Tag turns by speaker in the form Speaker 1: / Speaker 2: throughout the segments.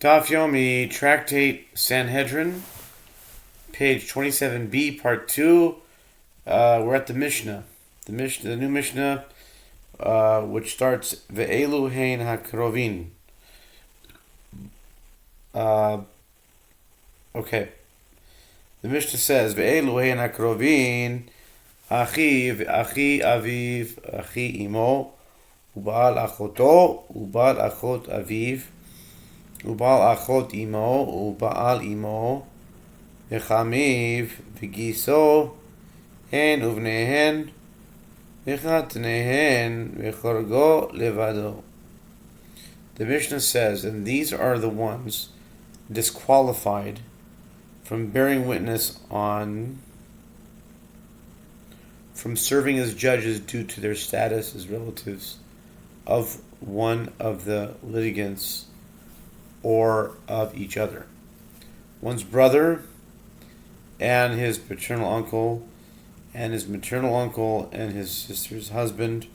Speaker 1: Daf Yomi, Tractate Sanhedrin, page 27b, part 2. We're at the Mishnah. The new Mishnah, which starts Ve'elu hein hakrovin. Okay. The Mishnah says Ve'elu hein hakrovin, Achi aviv, Achi imo, Ubal achoto, Ubal achot aviv, Ubal achot imo, Ubal imo, V'chamiv, V'giso, Hen uvnehen, V'chatnehen, V'chorgo levado. The Mishnah says, and these are the ones disqualified from bearing witness from serving as judges due to their status as relatives of one of the litigants or of each other. One's brother and his paternal uncle, and his maternal uncle and his sister's husband,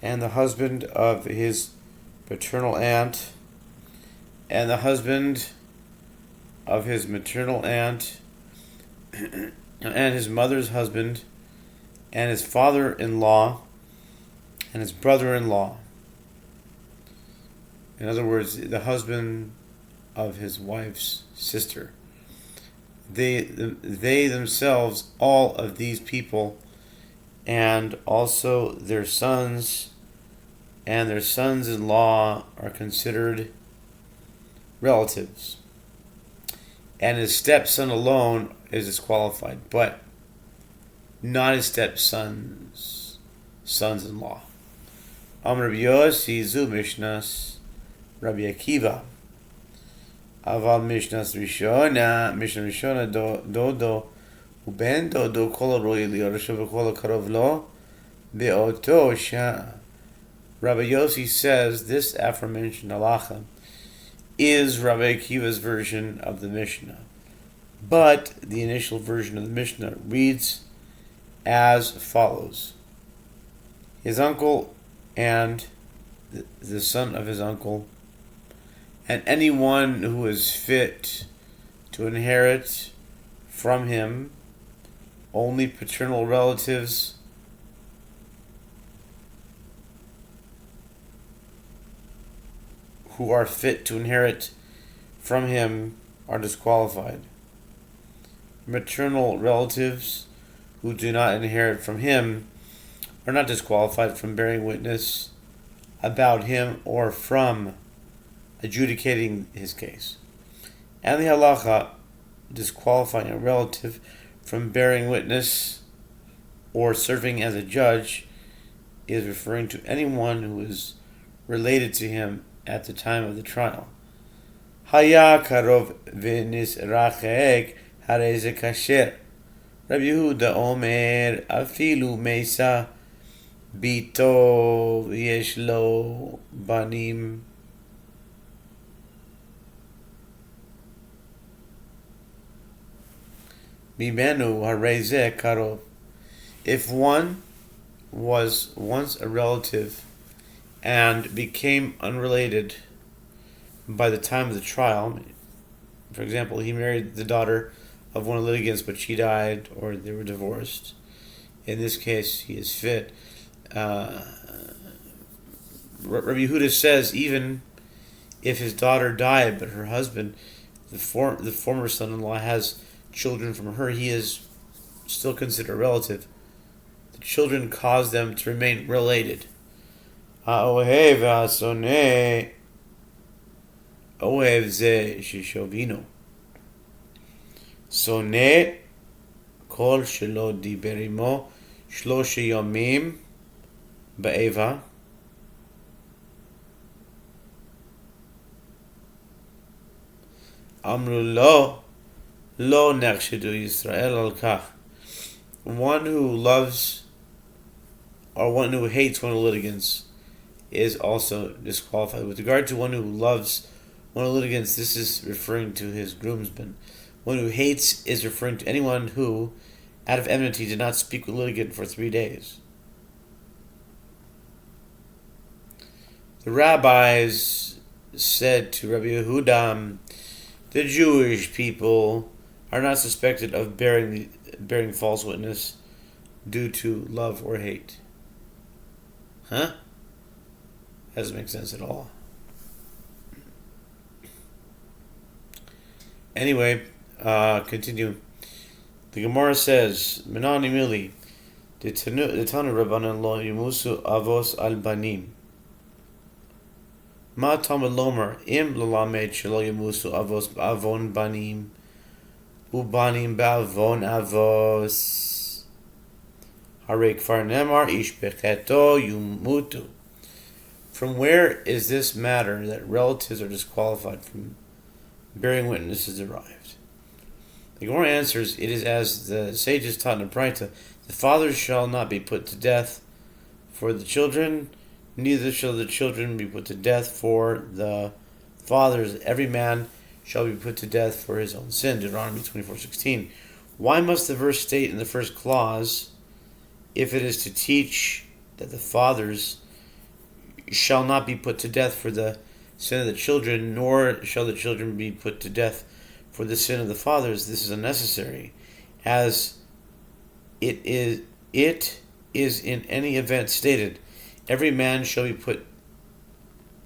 Speaker 1: and the husband of his paternal aunt, and the husband of his maternal aunt, and his mother's husband, and his father-in-law, and his brother-in-law. In other words, the husband of his wife's sister. They themselves, all of these people, and also their sons and their sons-in-law are considered relatives. And his stepson alone is disqualified, but not his stepson's sons-in-law. Amr Rabbi Yossi zu Mishnas Rabbi Akiva. Aval Mishnas Rishona Dodo Uben Dodo Kol Roi Liorashav Kol Karov Lo Beoto Sha. Rabbi Yossi says this aforementioned halacha is Rabbi Akiva's version of the Mishnah, but the initial version of the Mishnah reads as follows: his uncle and the son of his uncle, and anyone who is fit to inherit from him, only paternal relatives who are fit to inherit from him are disqualified. Maternal relatives who do not inherit from him are not disqualified from bearing witness about him or from adjudicating his case. And the halacha disqualifying a relative from bearing witness or serving as a judge is referring to anyone who is related to him at the time of the trial. Haya karov v'nis rachek harei ze kasher. Rabbi Yehuda omer afilu meisa bito yesh lo banim. Mimenu harei ze karov. If one was once a relative and became unrelated by the time of the trial, for example, he married the daughter of one of the litigants, but she died or they were divorced. In this case, he is fit. Rabbi Yehuda says even if his daughter died, but her husband, the former son-in-law, has children from her, he is still considered a relative. The children cause them to remain related. Ha'ohev ha'asoneh ohev ze shishovino. Soneh kol shelo diber imo shlosha yomim ba'eva. Amru lo nechshedu Yisrael al kach. One who loves or one who hates one of the litigants is also disqualified. With regard to one who loves one of the litigants, this is referring to his groomsmen. One who hates is referring to anyone who, out of enmity, did not speak with the litigant for 3 days. The rabbis said to Rabbi Yehuda, the Jewish people are not suspected of bearing false witness due to love or hate. Huh? That doesn't make sense at all. Anyway, continue. The Gemara says, Menani Mili, the Tanu Rabbanan lo yimusu avos al banim. Ma tamad lomer im lalamed shelo yimusu avos avon banim ubanim ba'avon avos. Hare kfar nemar ish becheto yumutu. From where is this matter that relatives are disqualified from bearing witnesses derived? The Gemara answers, it is as the sages taught in Braita, the fathers shall not be put to death for the children, neither shall the children be put to death for the fathers. Every man shall be put to death for his own sin. Deuteronomy 24:16. Why must the verse state in the first clause, if it is to teach that the fathers shall not be put to death for the sin of the children, nor shall the children be put to death for the sin of the fathers? This is unnecessary, as it is in any event stated, every man shall be put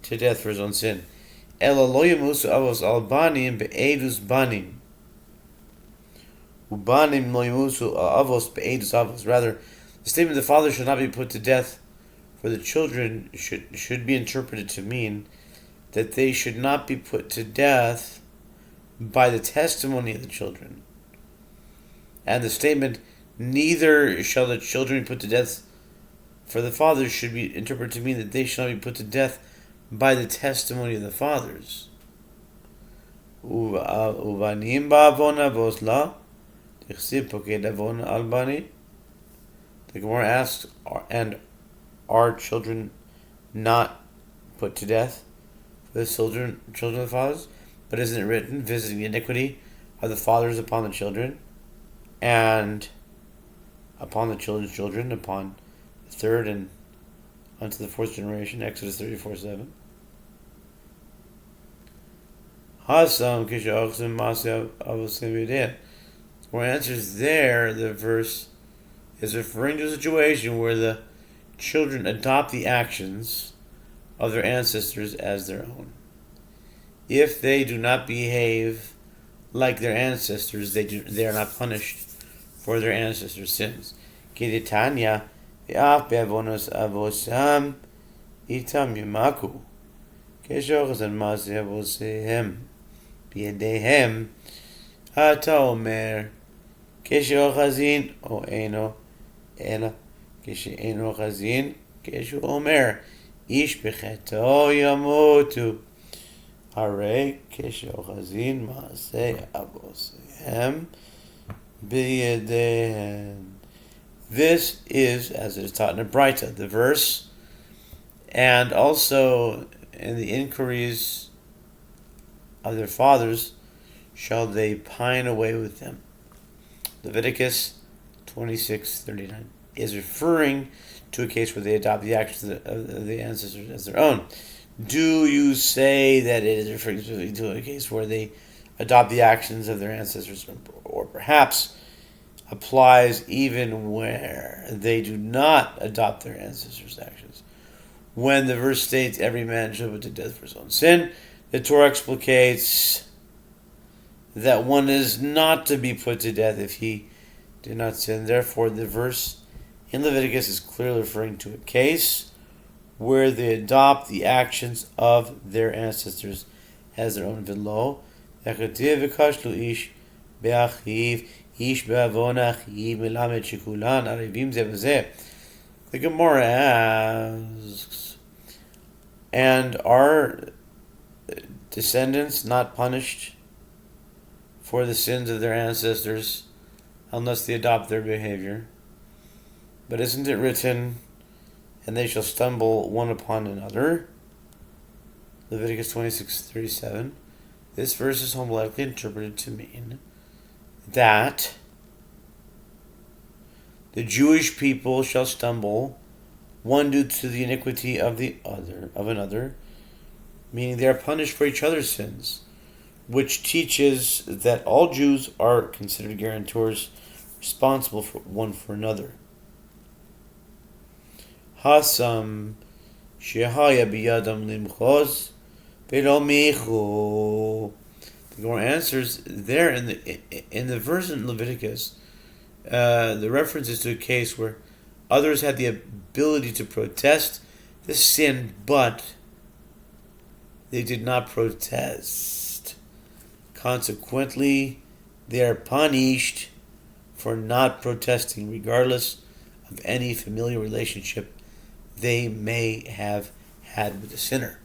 Speaker 1: to death for his own sin. Ela lo yamusu avos al banim be'edus banim. Ubanim lo yamusu avos be'edus avos. Rather, the statement the father shall not be put to death for the children should be interpreted to mean that they should not be put to death by the testimony of the children. And the statement, neither shall the children be put to death for the fathers, should be interpreted to mean that they shall not be put to death by the testimony of the fathers. Uvanim ba'avon avos la tichsib poked avon al bani. The Gemara asks, and are children not put to death for the children of the fathers? But isn't it written, visiting the iniquity of the fathers upon the children, and upon the children's children, upon the third and unto the fourth generation, Exodus 34:7. Hasam kishachsim masya avosim. Where answers there, the verse is referring to a situation where the children adopt the actions of their ancestors as their own. If they do not behave like their ancestors, they are not punished for their ancestors' sins. Kiditanya ve'af be'avonos avosam itam yimaku keshochas masi avosihem b'yedehem ata omer keshochazin o eno ela keshe'eno chazin keshu omer ish becheto yamutu. Hare keshochazin maaseh avosihem b'yedehem. This is, as it is taught in the Braita, the verse, and also in the inquiries of their fathers, shall they pine away with them. Leviticus 26:39 is referring to a case where they adopt the actions of the ancestors as their own. Do you say that it is referring to a case where they adopt the actions of their ancestors, or perhaps applies even where they do not adopt their ancestors' actions? When the verse states, every man shall be put to death for his own sin, the Torah explicates that one is not to be put to death if he did not sin. Therefore, the verse in Leviticus is clearly referring to a case where they adopt the actions of their ancestors as their own. V'lo v'chativ v'kashlu ish be'achiv ish be'avon achiv melamed shekulan arivim zeh v'zeh. The Gemara asks, and are descendants not punished for the sins of their ancestors unless they adopt their behavior? But isn't it written, and they shall stumble one upon another? Leviticus 26:37. This verse is homiletically interpreted to mean that the Jewish people shall stumble, one due to the iniquity of another, meaning they are punished for each other's sins, which teaches that all Jews are considered guarantors responsible for one for another. Hasam shehaya biyadam limchoz belomichu. The Gemara answers there in the verse in Leviticus. The reference is to a case where others had the ability to protest the sin, but they did not protest. Consequently, they are punished for not protesting, regardless of any familial relationship they may have had with the sinner.